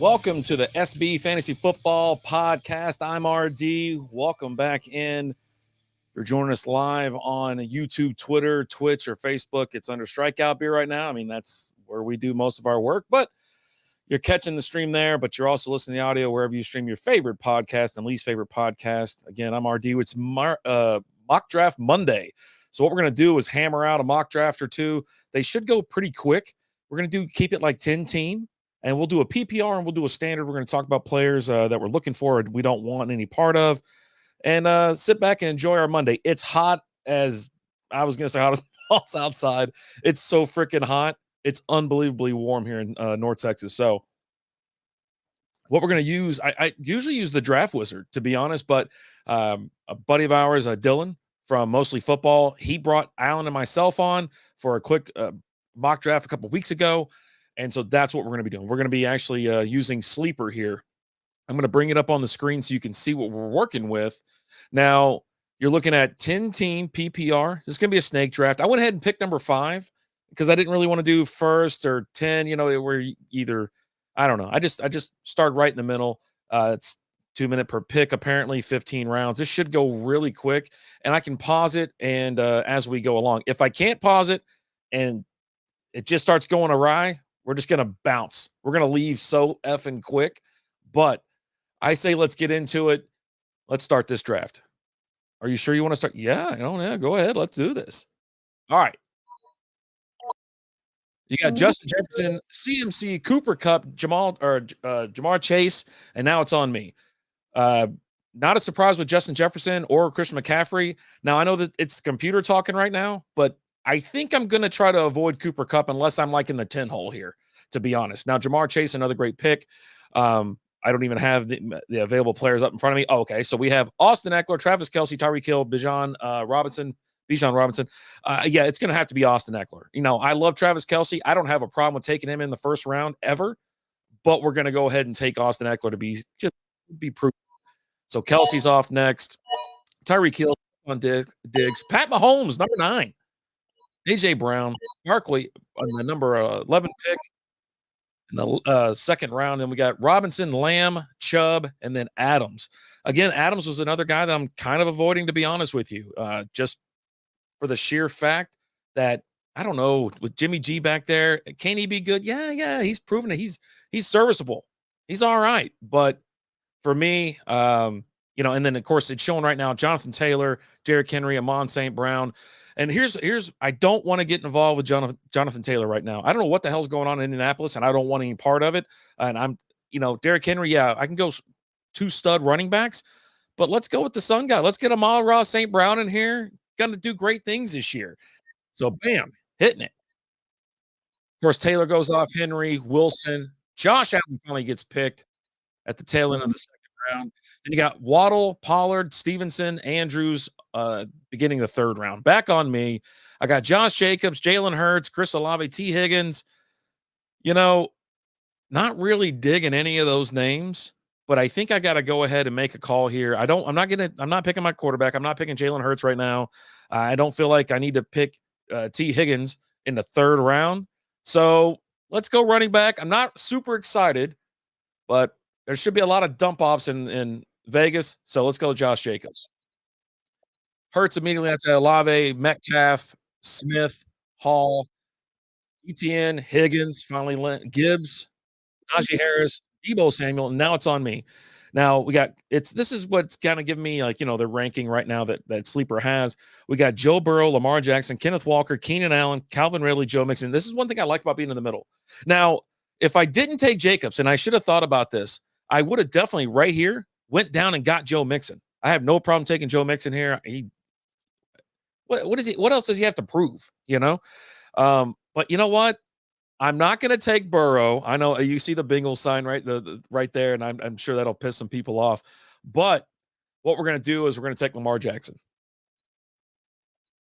Welcome to the SB Fantasy Football Podcast. I'm RD. Welcome back in. You're joining us live on YouTube, Twitter, Twitch, or Facebook. It's under Strikeout Beer right now. I mean, that's where we do most of our work, but you're catching the stream there, but you're also listening to the audio wherever you stream your favorite podcast and least favorite podcast. Again, I'm RD. It's Mock Draft Monday. So what we're going to do is hammer out a mock draft or two. They should go pretty quick. We're going to keep it like 10 team. And we'll do a PPR and we'll do a standard. We're going to talk about players that we're looking for and we don't want any part of. And sit back and enjoy our Monday. It's hot as I was going to say, hot as balls outside. It's so freaking hot. It's unbelievably warm here in North Texas. So what we're going to use, I usually use the Draft Wizard, to be honest. But a buddy of ours, Dylan from Mostly Football, he brought Alan and myself on for a quick mock draft a couple weeks ago. And so that's what we're going to be doing. We're going to be actually using Sleeper here. I'm going to bring it up on the screen so you can see what we're working with. Now, you're looking at 10-team PPR. This is going to be a snake draft. I went ahead and picked number 5 because I didn't really want to do first or 10. You know, we're either, I don't know. I just started right in the middle. It's 2 minute per pick, apparently 15 rounds. This should go really quick, and I can pause it and as we go along. If I can't pause it and it just starts going awry, we're just going to bounce. We're going to leave so effing quick. But I say let's get into it. Let's start this draft. Are you sure you want to start? Yeah, go ahead. Let's do this. All right. You got Justin Jefferson, CMC, Cooper Kupp, Jamar Chase, and now it's on me. Not a surprise with Justin Jefferson or Christian McCaffrey. Now, I know that it's the computer talking right now, but I think I'm going to try to avoid Cooper Kupp unless I'm like in the 10 hole here, to be honest. Now, Jamar Chase, another great pick. I don't even have the available players up in front of me. Oh, okay, so we have Austin Eckler, Travis Kelce, Tyreek Hill, Bijan Robinson. Yeah, it's going to have to be Austin Eckler. You know, I love Travis Kelce. I don't have a problem with taking him in the first round ever, but we're going to go ahead and take Austin Eckler to be proof. So Kelce's off next. Tyreek Hill on Diggs. Pat Mahomes, number 9. A.J. Brown, Barkley on the number 11 pick in the second round. Then we got Robinson, Lamb, Chubb, and then Adams. Again, Adams was another guy that I'm kind of avoiding, to be honest with you, just for the sheer fact that, I don't know, with Jimmy G back there, can he be good? Yeah, he's proven it. He's serviceable. He's all right. But for me, and then, of course, it's showing right now Jonathan Taylor, Derrick Henry, Amon St. Brown. And here's I don't want to get involved with Jonathan Taylor right now. I don't know what the hell's going on in Indianapolis, and I don't want any part of it. And I'm, Derrick Henry, yeah, I can go 2 stud running backs, but let's go with the Sun guy. Let's get Amon-Ra St. Brown in here. Going to do great things this year. So, bam, hitting it. Of course, Taylor goes off, Henry, Wilson. Josh Allen finally gets picked at the tail end of the second round. Then you got Waddle, Pollard, Stevenson, Andrews, beginning the third round. Back on me. I got Josh Jacobs, Jalen Hurts, Chris Olave, T. Higgins. Not really digging any of those names, but I think I got to go ahead and make a call here. I'm not picking my quarterback. I'm not picking Jalen Hurts right now. I don't feel like I need to pick T. Higgins in the third round. So let's go running back. I'm not super excited, but there should be a lot of dump offs in Vegas. So let's go Josh Jacobs. Hurts immediately after Olave, Metcalf, Smith, Hall, Etienne, Higgins, finally Gibbs, Najee Harris, Deebo Samuel, and now it's on me. Now this is what's kind of giving me the ranking right now that Sleeper has. We got Joe Burrow, Lamar Jackson, Kenneth Walker, Keenan Allen, Calvin Ridley, Joe Mixon. This is one thing I like about being in the middle. Now, if I didn't take Jacobs, and I should have thought about this, I would have definitely right here went down and got Joe Mixon. I have no problem taking Joe Mixon here. What else does he have to prove? But you know what? I'm not going to take Burrow. I know you see the Bengals sign right there, and I'm sure that'll piss some people off. But what we're going to do is we're going to take Lamar Jackson.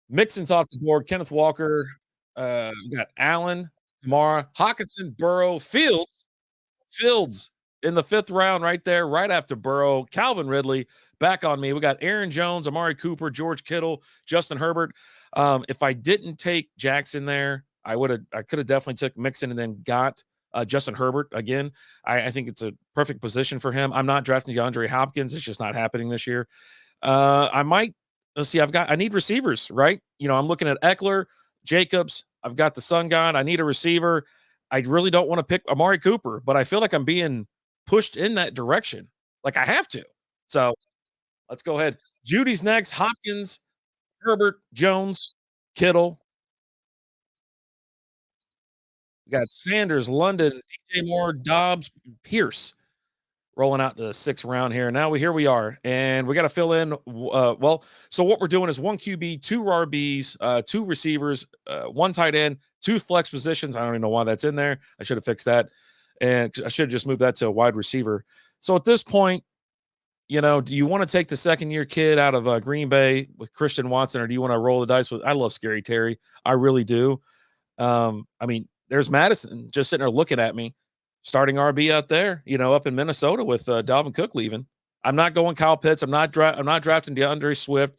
Mixon's off the board. Kenneth Walker. We got Allen, Kamara, Hockenson, Burrow, Fields in the 5th round right there, right after Burrow. Calvin Ridley, back on me. We got Aaron Jones, Amari Cooper, George Kittle, Justin Herbert. If I didn't take Jackson there, I could have definitely took Mixon and then got Justin Herbert again. I think it's a perfect position for him. I'm not drafting DeAndre Hopkins. It's just not happening this year. I might let's see. I need receivers, right? I'm looking at Eckler, Jacobs. I've got the Sun God. I need a receiver. I really don't want to pick Amari Cooper, but I feel like I'm being pushed in that direction. Like I have to. So let's go ahead. Judy's next. Hopkins, Herbert, Jones, Kittle. We got Sanders, London, DJ Moore, Dobbs, Pierce rolling out to the sixth round here. Now here we are, and we got to fill in. So what we're doing is one QB, two RBs, two receivers, one tight end, two flex positions. I don't even know why that's in there. I should have fixed that, and I should have just moved that to a wide receiver. So at this point, do you want to take the second year kid out of Green Bay with Christian Watson, or do you want to roll the dice with? I love Scary Terry, I really do. I mean, there's Madison just sitting there looking at me, starting RB out there, up in Minnesota with Dalvin Cook leaving. I'm not going Kyle Pitts. I'm not drafting DeAndre Swift.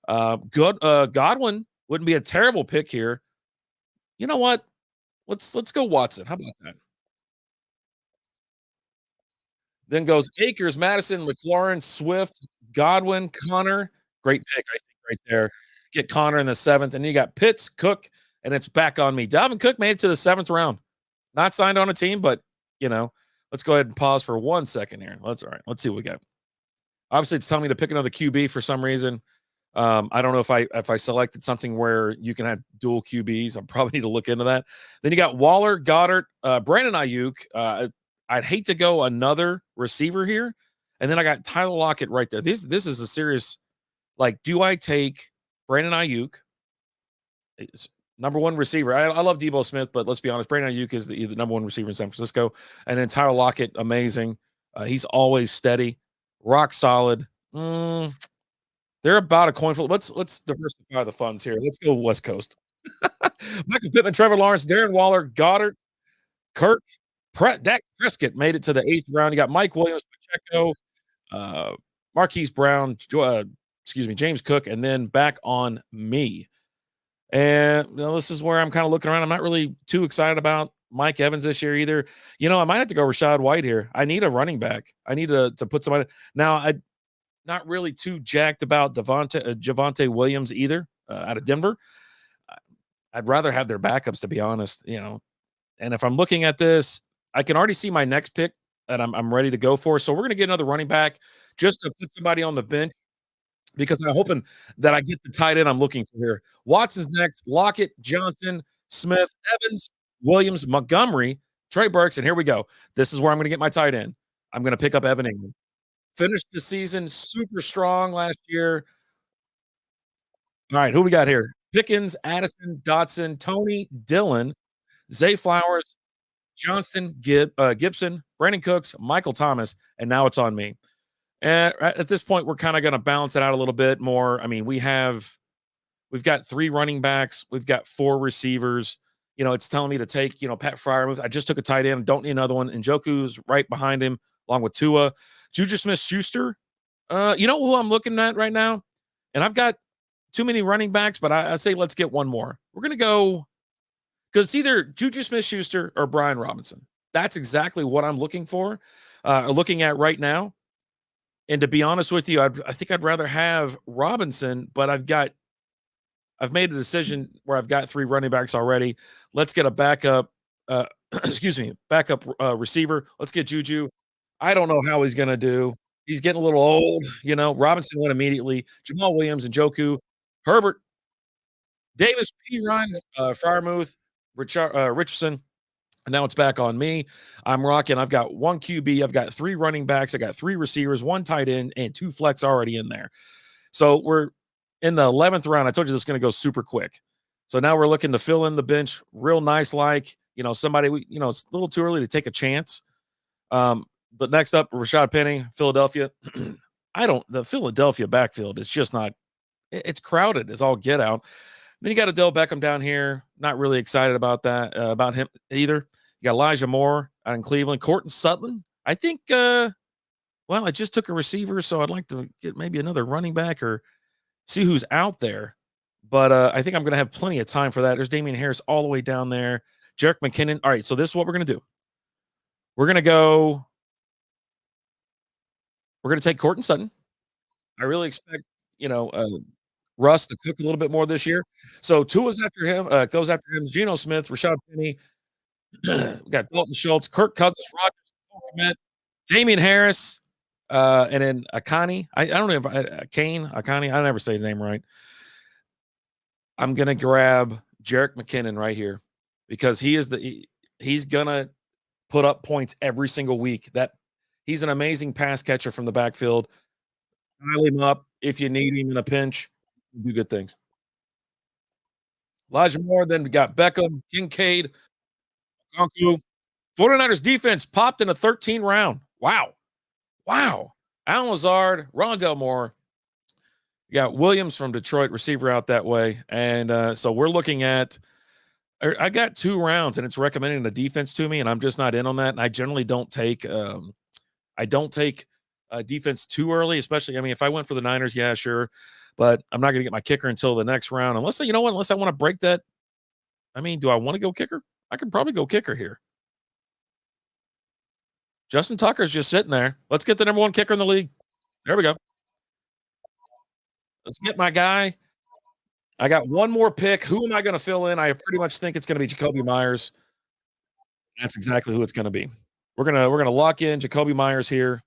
Godwin wouldn't be a terrible pick here. You know what? Let's go Watson. How about that? Then goes Akers, Madison, McLaurin, Swift, Godwin, Connor. Great pick, I think, right there. Get Connor in the seventh, and you got Pitts, Cook, and it's back on me. Dalvin Cook made it to the seventh round. Not signed on a team, but let's go ahead and pause for 1 second here. All right. Let's see what we got. Obviously, it's telling me to pick another QB for some reason. I don't know if I selected something where you can have dual QBs. I probably need to look into that. Then you got Waller, Goddard, Brandon Ayuk. I'd hate to go another receiver here. And then I got Tyler Lockett right there. This is a serious, do I take Brandon Ayuk? It's number one receiver. I love Debo Smith, but let's be honest, Brandon Ayuk is the number one receiver in San Francisco. And then Tyler Lockett, amazing. He's always steady, rock solid. They're about a coin flip. Let's diversify the funds here. Let's go West Coast. Michael Pittman, Trevor Lawrence, Darren Waller, Goddard, Kirk, Dak Prescott made it to the eighth round. You got Mike Williams, Pacheco, Marquise Brown, James Cook, and then back on me. And this is where I'm kind of looking around. I'm not really too excited about Mike Evans this year either. I might have to go Rashad White here. I need a running back. I need to put somebody. Now, I'm not really too jacked about Javonte Williams either out of Denver. I'd rather have their backups, to be honest. And if I'm looking at this, I can already see my next pick that I'm ready to go for. So we're going to get another running back just to put somebody on the bench, because I'm hoping that I get the tight end I'm looking for here. Watson's next, Lockett, Johnson, Smith, Evans, Williams, Montgomery, Trey Burks, and here we go. This is where I'm going to get my tight end. I'm going to pick up Evan Ingram. Finished the season super strong last year. All right, who we got here? Pickens, Addison, Dotson, Tony, Dillon, Zay Flowers, Johnston, Gibson, Brandon Cooks, Michael Thomas, and now it's on me. And at this point, we're kind of going to balance it out a little bit more. I mean, we've got 3 running backs, we've got 4 receivers. It's telling me to take, Pat Freiermuth. I just took a tight end, don't need another one. And Njoku's right behind him, along with Tua. Juju Smith-Schuster. You know who I'm looking at right now? And I've got too many running backs, but I say let's get one more. We're going to go, because it's either Juju Smith-Schuster or Brian Robinson. That's exactly what I'm looking for, looking at right now. And to be honest with you, I think I'd rather have Robinson, but I've made a decision where I've got 3 running backs already. Let's get a backup, backup receiver. Let's get Juju. I don't know how he's going to do. He's getting a little old. Robinson went immediately. Jamal Williams and Njoku, Herbert, Davis, P. Ryan, Freiermuth, Richardson. And now it's back on me. I'm rocking. I've got 1 QB. I've got 3 running backs. I got 3 receivers, 1 tight end, and 2 flex already in there. So we're in the 11th round. I told you this is going to go super quick. So now we're looking to fill in the bench real nice, somebody, it's a little too early to take a chance. But next up, Rashad Penny, Philadelphia. The Philadelphia backfield is just not, it's crowded as all get out. Then you got Odell Beckham down here. Not really excited about that, about him either. You got Elijah Moore out in Cleveland. Courtland Sutton. I think, I just took a receiver, so I'd like to get maybe another running back or see who's out there. But I think I'm going to have plenty of time for that. There's Damian Harris all the way down there. Jerick McKinnon. All right, so this is what we're going to do. We're gonna go. We're gonna take Courtland Sutton. I really expect, you know, Russ to cook a little bit more this year. So Tua's after him, goes after him, Geno Smith, Rashad Penny, we got Dalton Schultz, Kirk Cousins, Rodgers, Cole Kmet, Damian Harris, and then Akani. I don't know if Kane, Akani, I never say his name right. I'm gonna grab Jerick McKinnon right here because he's gonna put up points every single week. That he's an amazing pass catcher from the backfield. Dial him up if you need him in a pinch. Do good things. Elijah Moore, then we got Beckham, Kincaid, Conku. 49ers defense popped in a 13 round. Wow. Wow. Alan Lazard, Rondell Moore. You got Williams from Detroit, receiver out that way. And so we're looking at I got 2 rounds and it's recommending the defense to me, and I'm just not in on that. And I generally don't take defense too early, especially. I mean, if I went for the Niners, yeah, sure. But I'm not gonna get my kicker until the next round. Unless you know what, unless I want to break that. I mean, do I want to go kicker? I could probably go kicker here. Justin Tucker's just sitting there. Let's get the number 1 kicker in the league. There we go. Let's get my guy. I got one more pick. Who am I going to fill in? I pretty much think it's going to be Jacoby Myers. That's exactly who it's going to be. We're gonna lock in Jacoby Myers here.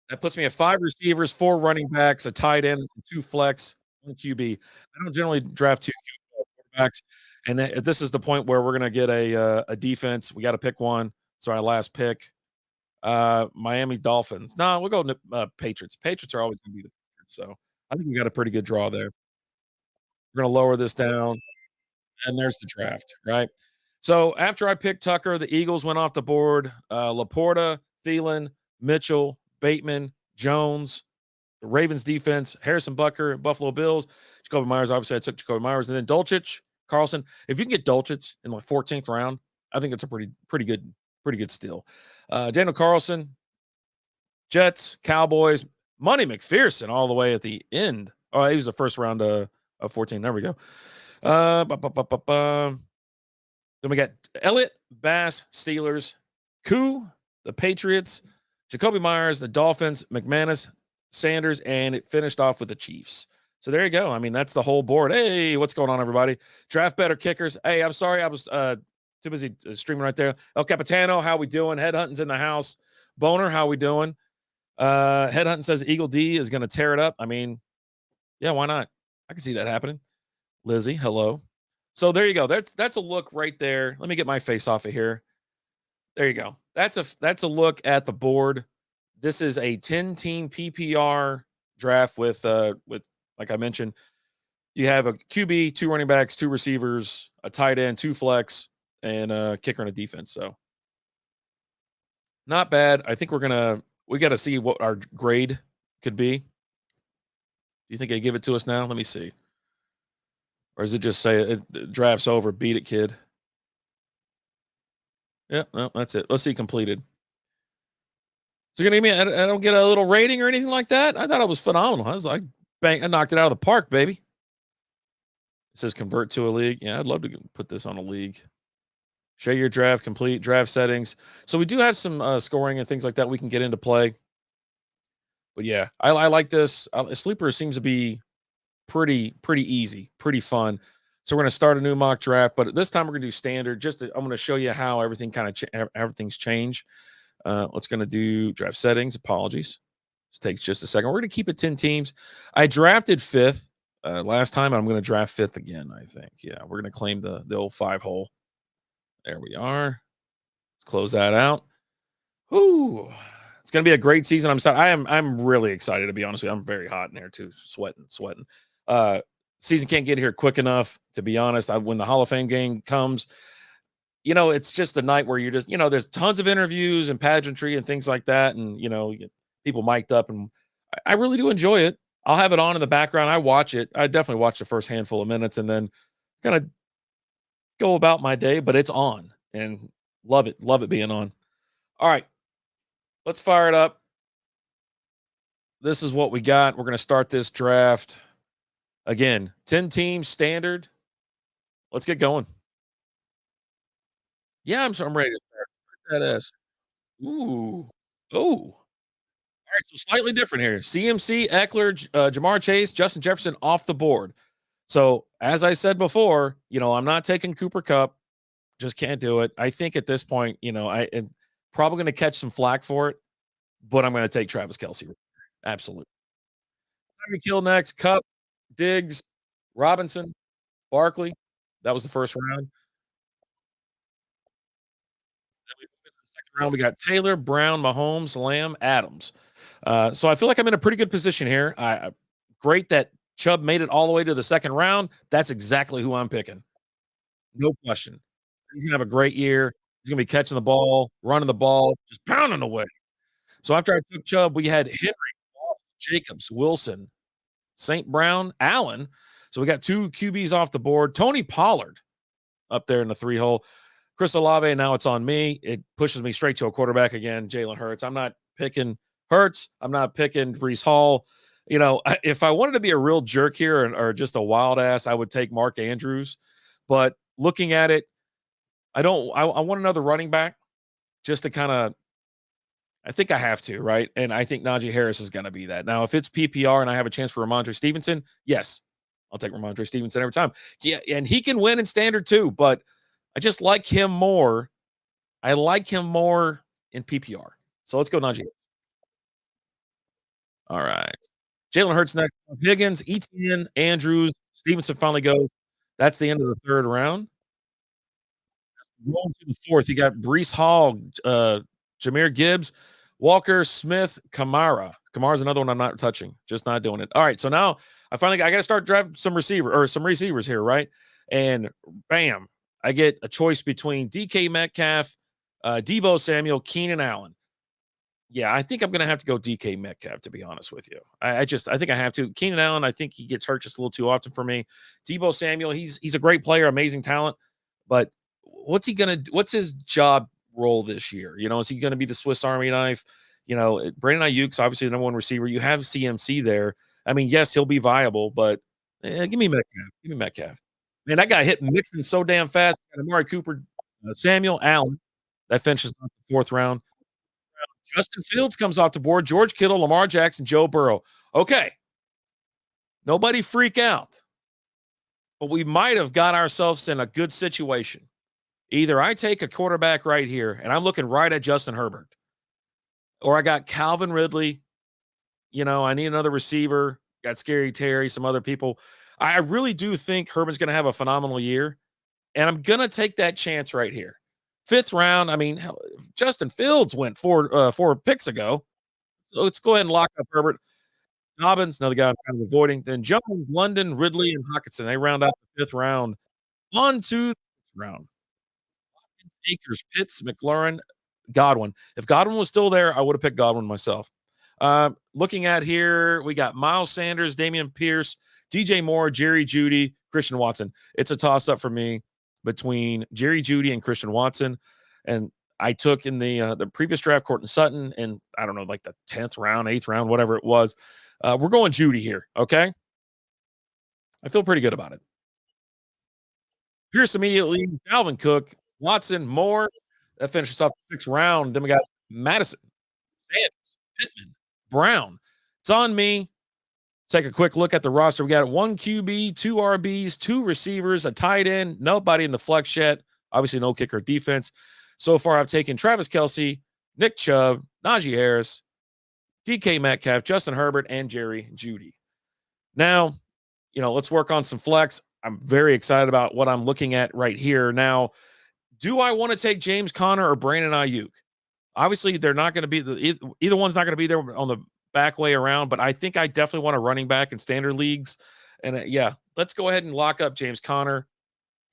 That puts me at 5 receivers, 4 running backs, a tight end, 2 flex, 1 QB. I don't generally draft 2 quarterbacks, and this is the point where we're gonna get a defense. We got to pick one. So our last pick, Miami Dolphins. No, we'll go Patriots. Patriots are always gonna be the Patriots. So I think we got a pretty good draw there. We're gonna lower this down, and there's the draft, right? So after I picked Tucker, the Eagles went off the board. Laporta, Thielen, Mitchell, Bateman, Jones, the Ravens defense, Harrison Butker, Buffalo Bills, Jacoby Myers. Obviously, I took Jacoby Myers, and then Dulcich, Carlson. If you can get Dulcich in the 14th round, I think it's a pretty good steal. Daniel Carlson, Jets, Cowboys, Money McPherson all the way at the end. Oh, he was the first round of 14. There we go. Then we got Elliott, Bass, Steelers, Koo, the Patriots, Jacoby Myers, the Dolphins, McManus, Sanders, and it finished off with the Chiefs. So there you go. I mean, that's the whole board. Hey, what's going on, everybody? Draft better kickers. Hey, I'm sorry, I was too busy streaming right there. El Capitano, how we doing? Headhunting's in the house. Boner, how we doing? Headhunting says Eagle D is going to tear it up. I mean, yeah, why not? I can see that happening. Lizzie, hello. So there you go. That's a look right there. Let me get my face off of here. There you go. That's a look at the board. This is a 10-team PPR draft with like I mentioned, you have a QB, 2 running backs, 2 receivers, a tight end, 2 flex, and a kicker and a defense. So not bad. I think we got to see what our grade could be. Do you think they give it to us now? Let me see. Or is it just say the draft's over, beat it, kid? Yeah, well, that's it. Let's see completed. So you're gonna give me? I don't get a little rating or anything like that. I thought it was phenomenal. I was like, bang! I knocked it out of the park, baby. It says convert to a league. Yeah, I'd love to put this on a league. Share your draft, complete draft settings. So we do have some scoring and things like that we can get into play. But yeah, I like this. Sleeper seems to be pretty easy, pretty fun. So we're going to start a new mock draft, but this time we're going to do standard. I'm going to show you how everything everything's changed. Let's going to do draft settings. Apologies. This takes just a second. We're going to keep it 10 teams. I drafted 5th last time. I'm going to draft 5th again, I think. Yeah, we're going to claim the old 5 hole. There we are. Let's close that out. Ooh, it's going to be a great season. I'm really excited, to be honest with you. I'm very hot in here too, sweating. Season can't get here quick enough, to be honest. When the Hall of Fame game comes, it's just a night where you're just, there's tons of interviews and pageantry and things like that. And, you get people mic'd up, and I really do enjoy it. I'll have it on in the background. I watch it. I definitely watch the first handful of minutes and then kind of go about my day, but it's on and love it. Love it being on. All right, let's fire it up. This is what we got. We're going to start this draft. Again, 10 teams standard. Let's get going. Yeah, I'm ready to start that ass. Ooh. Ooh. Alright, so slightly different here. CMC, Eckler, Jamar Chase, Justin Jefferson off the board. So, as I said before, I'm not taking Cooper Kupp, just can't do it. I think at this point, I am probably gonna catch some flack for it, but I'm gonna take Travis Kelce. Absolutely. Tyreek Hill next, Kupp, Diggs, Robinson, Barkley. That was the first round. Then we move into the second round, we got Taylor, Brown, Mahomes, Lamb, Adams. So I feel like I'm in a pretty good position here. Great that Chubb made it all the way to the second round. That's exactly who I'm picking. No question. He's gonna have a great year. He's gonna be catching the ball, running the ball, just pounding away. So after I took Chubb, we had Henry, Jacobs, Wilson, St. Brown, Allen. So we got two QBs off the board. Tony Pollard up there in the three hole. Chris Olave, now it's on me. It pushes me straight to a quarterback again, Jalen Hurts. I'm not picking Hurts. I'm not picking Brees Hall. If I wanted to be a real jerk here or just a wild ass, I would take Mark Andrews. But looking at it, I don't. I want another running back just to kind of. I think I have to, right? And I think Najee Harris is going to be that. Now, if it's PPR and I have a chance for Ramondre Stevenson, yes, I'll take Ramondre Stevenson every time. Yeah, and he can win in standard too, but I just like him more. I like him more in PPR. So let's go Najee. All right. Jalen Hurts next. Higgins, Etienne, Andrews, Stevenson finally goes. That's the end of the third round. Rolling to the fourth, you got Brees Hall, Jahmyr Gibbs, Walker, Smith, Kamara. Kamara's another one I'm not touching, just not doing it. All right, so now I got to start drafting some receivers here, right? And bam, I get a choice between DK Metcalf, Debo Samuel, Keenan Allen. Yeah, I think I'm going to have to go DK Metcalf, to be honest with you. I think I have to. Keenan Allen, I think he gets hurt just a little too often for me. Debo Samuel, he's a great player, amazing talent, but what's his job role this year? Is he going to be the Swiss Army knife? Brandon Ayuk's obviously the number one receiver. You have CMC there. I mean, yes, he'll be viable, but give me Metcalf. Give me Metcalf. Man, that guy hit Mixon so damn fast. Amari Cooper, Samuel Allen. That finishes off the fourth round. Justin Fields comes off the board. George Kittle, Lamar Jackson, Joe Burrow. Okay. Nobody freak out. But we might have got ourselves in a good situation. Either I take a quarterback right here, and I'm looking right at Justin Herbert, or I got Calvin Ridley. I need another receiver. Got Scary Terry, some other people. I really do think Herbert's going to have a phenomenal year, and I'm going to take that chance right here. Fifth round. I mean, hell, Justin Fields went four picks ago. So let's go ahead and lock up Herbert. Dobbins, another guy I'm kind of avoiding. Then Jones, London, Ridley, and Hawkinson. They round out the fifth round. On to the sixth round. Akers, Pitts, McLaurin, Godwin. If Godwin was still there, I would have picked Godwin myself. Looking at here, we got Miles Sanders, Damian Pierce, DJ Moore, Jerry Judy, Christian Watson. It's a toss up for me between Jerry Judy and Christian Watson. And I took in the previous draft Courtland Sutton, and I don't know, like the 10th round, 8th round, whatever it was. We're going Judy here. Okay. I feel pretty good about it. Pierce immediately, Dalvin Cook, Watson, Moore. That finishes off the sixth round. Then we got Madison, Sanders, Pittman, Brown. It's on me. Take a quick look at the roster. We got one QB, two RBs, two receivers, a tight end, nobody in the flex yet. Obviously, no kicker defense. So far, I've taken Travis Kelce, Nick Chubb, Najee Harris, DK Metcalf, Justin Herbert, and Jerry Judy. Now, let's work on some flex. I'm very excited about what I'm looking at right here. Now, do I want to take James Conner or Brandon Ayuk? Obviously, they're not going to be either one's not going to be there on the back way around, but I think I definitely want a running back in standard leagues. And yeah, let's go ahead and lock up James Conner.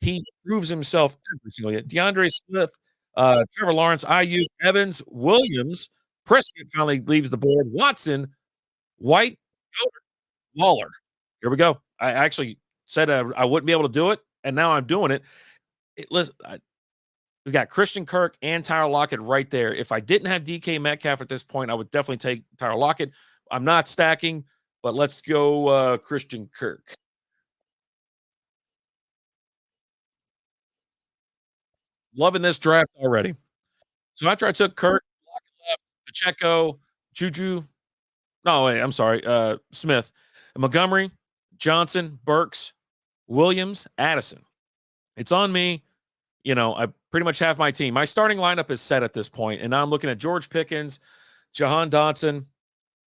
He proves himself every single year. DeAndre Swift, Trevor Lawrence, Ayuk, Evans, Williams, Prescott finally leaves the board. Watson, White, Waller. Here we go. I actually said I wouldn't be able to do it, and now I'm doing it. Listen, we got Christian Kirk and Tyler Lockett right there. If I didn't have DK Metcalf at this point, I would definitely take Tyler Lockett. I'm not stacking, but let's go Christian Kirk. Loving this draft already. So after I took Kirk, left, Pacheco, Juju. No, wait, I'm sorry. Smith, Montgomery, Johnson, Burks, Williams, Addison. It's on me. I pretty much have my team. My starting lineup is set at this point, and now I'm looking at George Pickens, Jahan Dotson,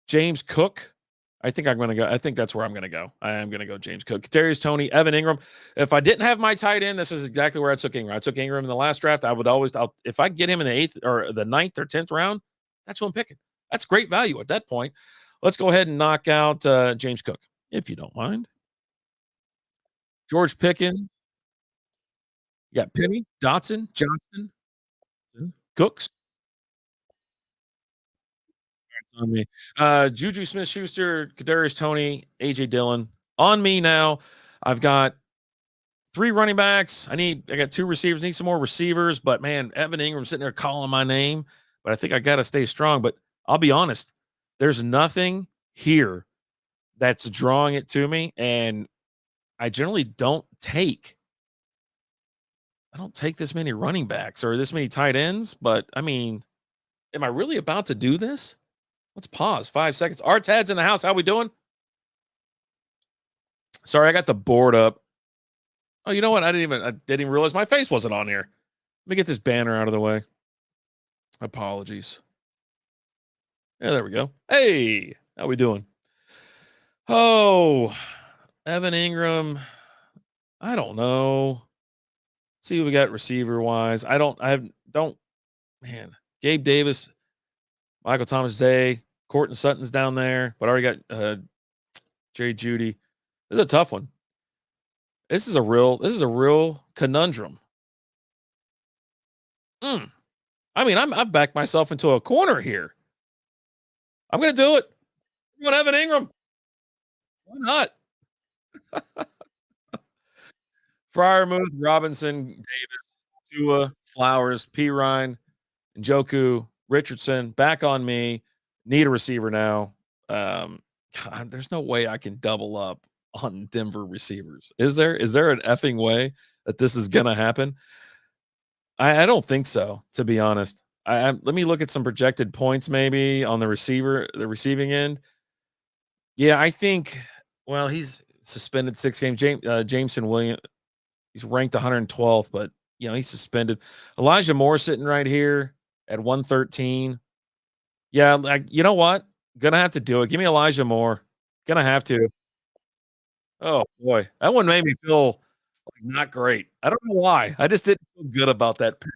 James Cook. I think I'm going to go. I think that's where I'm going to go. I am going to go James Cook, Kadarius Toney, Evan Ingram. If I didn't have my tight end, this is exactly where I took Ingram. I took Ingram in the last draft. If I get him in the eighth or the ninth or 10th round, that's who I'm picking. That's great value at that point. Let's go ahead and knock out James Cook, if you don't mind. George Pickens. You got Penny, Dotson, Johnston, Cooks. On me. Juju Smith-Schuster, Kadarius Toney, AJ Dillon. On me now. I've got 3 running backs. I got 2 receivers. Need some more receivers, but man, Evan Ingram sitting there calling my name. But I think I got to stay strong. But I'll be honest, there's nothing here that's drawing it to me, and I generally I don't take this many running backs or this many tight ends. But I mean, am I really about to do this? Let's pause 5 seconds. Artad's in the house. How we doing? Sorry, I got the board up. Oh, you know what? I didn't even realize my face wasn't on here. Let me get this banner out of the way. Apologies. Yeah, there we go. Hey, how we doing? Oh, Evan Ingram. I don't know. See what we got receiver wise. Man. Gabe Davis, Michael Thomas Day, Cortland Sutton's down there, but I already got Jerry Judy. This is a tough one. This is a real conundrum. I mean, I've backed myself into a corner here. I'm going to do it. I'm going to Evan Ingram. Why not? Fryermuth, Robinson, Davis, Tua, Flowers, P. Ryan, Njoku, Richardson. Back on me. Need a receiver now. God, there's no way I can double up on Denver receivers. Is there? Is there an effing way that this is going to happen? I don't think so, to be honest. Let me look at some projected points maybe on the receiving end. Yeah, I think. Well, he's suspended 6 games. Jameson Williams, he's ranked 112th, but he's suspended. Elijah Moore sitting right here at 113. Yeah, like you know what? Gonna have to do it. Give me Elijah Moore. Gonna have to. Oh boy, that one made me feel like not great. I don't know why. I just didn't feel good about that pick.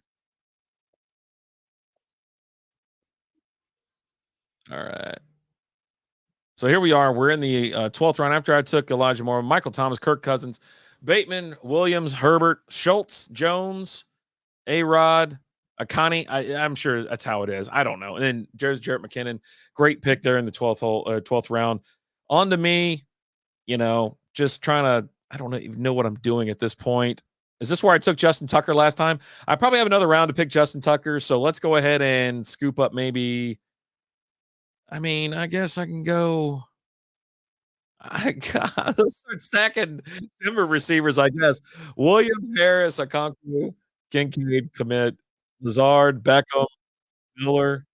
All right. So here we are. We're in the 12th round after I took Elijah Moore, Michael Thomas, Kirk Cousins, Bateman, Williams, Herbert, Schultz, Jones, A-Rod, Akani. I'm sure that's how it is. I don't know. And then there's Jarrett McKinnon. Great pick there in the 12th round. On to me, just trying to, I don't even know what I'm doing at this point. Is this where I took Justin Tucker last time? I probably have another round to pick Justin Tucker. So let's go ahead and scoop up maybe. I mean, I guess I can go. Let's start stacking timber receivers, I guess. Williams, Harris, Okonkwo, Kincaid, commit, Lazard, Beckham, Miller.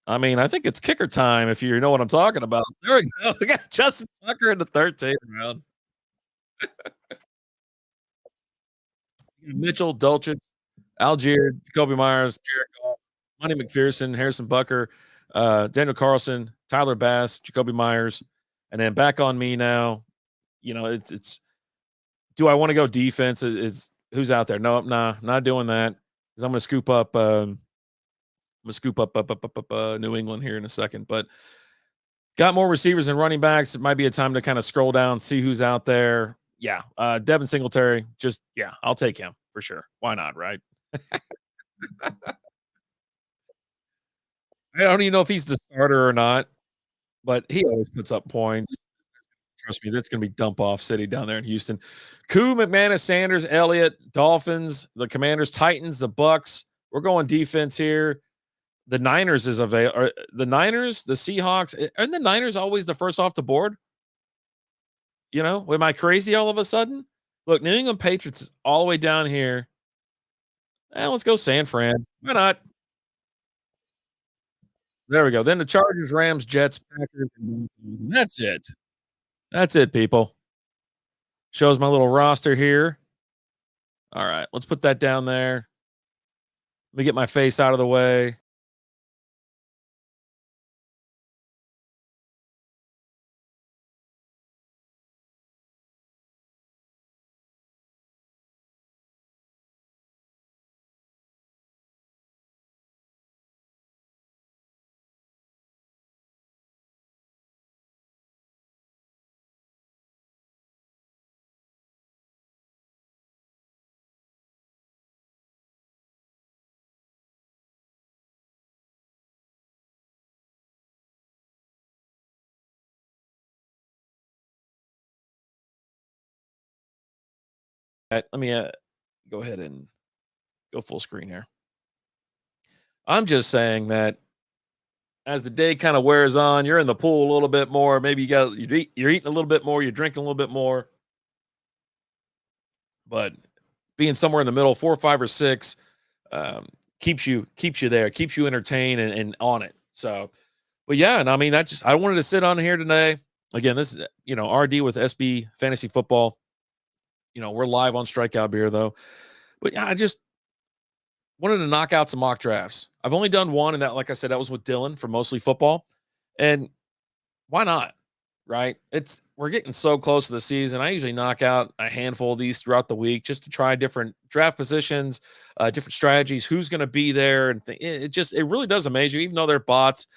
I mean, I think it's kicker time if you know what I'm talking about. There we go. We got Justin Tucker in the 13th round. Mitchell, Dulcich, Algier, Jacoby Myers, Jared Goff, Money McPherson, Harrison Bucker, Daniel Carlson, Tyler Bass, Jacoby Myers, and then back on me now. It's do I want to go defense? Is who's out there? No, nah, not doing that because I'm going to scoop up. I'm gonna scoop up New England here in a second, but got more receivers and running backs. It might be a time to kind of scroll down, see who's out there. Yeah, Devin Singletary. I'll take him for sure. Why not? Right? I don't even know if he's the starter or not, but he always puts up points. Trust me, that's going to be dump off city down there in Houston. Koo, McManus, Sanders, Elliott, Dolphins, the Commanders, Titans, the Bucks. We're going defense here. The Niners is available. The Niners, the Seahawks, aren't the Niners always the first off the board? Am I crazy all of a sudden? Look, New England Patriots is all the way down here. Let's go San Fran. Why not? There we go. Then the Chargers, Rams, Jets, Packers, and Broncos. That's it. That's it, people. Shows my little roster here. All right, let's put that down there. Let me get my face out of the way. Let me go ahead and go full screen here. I'm just saying that as the day kind of wears on, you're in the pool a little bit more. Maybe you're eating a little bit more, you're drinking a little bit more, but being somewhere in the middle, 4, 5, or 6, um, keeps you there, keeps you entertained and on it. So, but yeah, and I mean, I wanted to sit on here today. Again, this is RD with SB Fantasy Football. We're live on Strikeout Beer though, but yeah, I just wanted to knock out some mock drafts. I've only done one, and that, like I said, that was with Dylan for Mostly Football, and why not? Right? We're getting so close to the season. I usually knock out a handful of these throughout the week just to try different draft positions, different strategies, who's going to be there, and it really does amaze you, even though they're bots.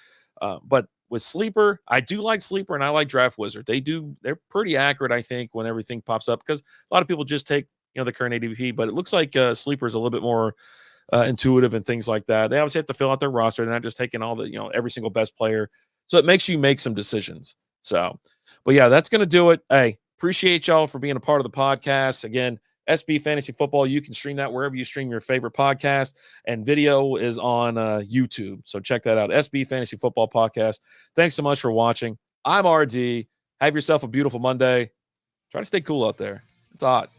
But with Sleeper, I do like Sleeper, and I like Draft Wizard. They're pretty accurate, I think, when everything pops up, because a lot of people just take the current ADP, but it looks like Sleeper is a little bit more intuitive and things like that. They obviously have to fill out their roster. They're not just taking all the every single best player, so it makes you make some decisions. So, but yeah, that's going to do it. Hey, appreciate y'all for being a part of the podcast. Again, SB Fantasy Football, you can stream that wherever you stream your favorite podcast, and video is on YouTube. So check that out. SB Fantasy Football Podcast. Thanks so much for watching. I'm RD. Have yourself a beautiful Monday. Try to stay cool out there. It's hot.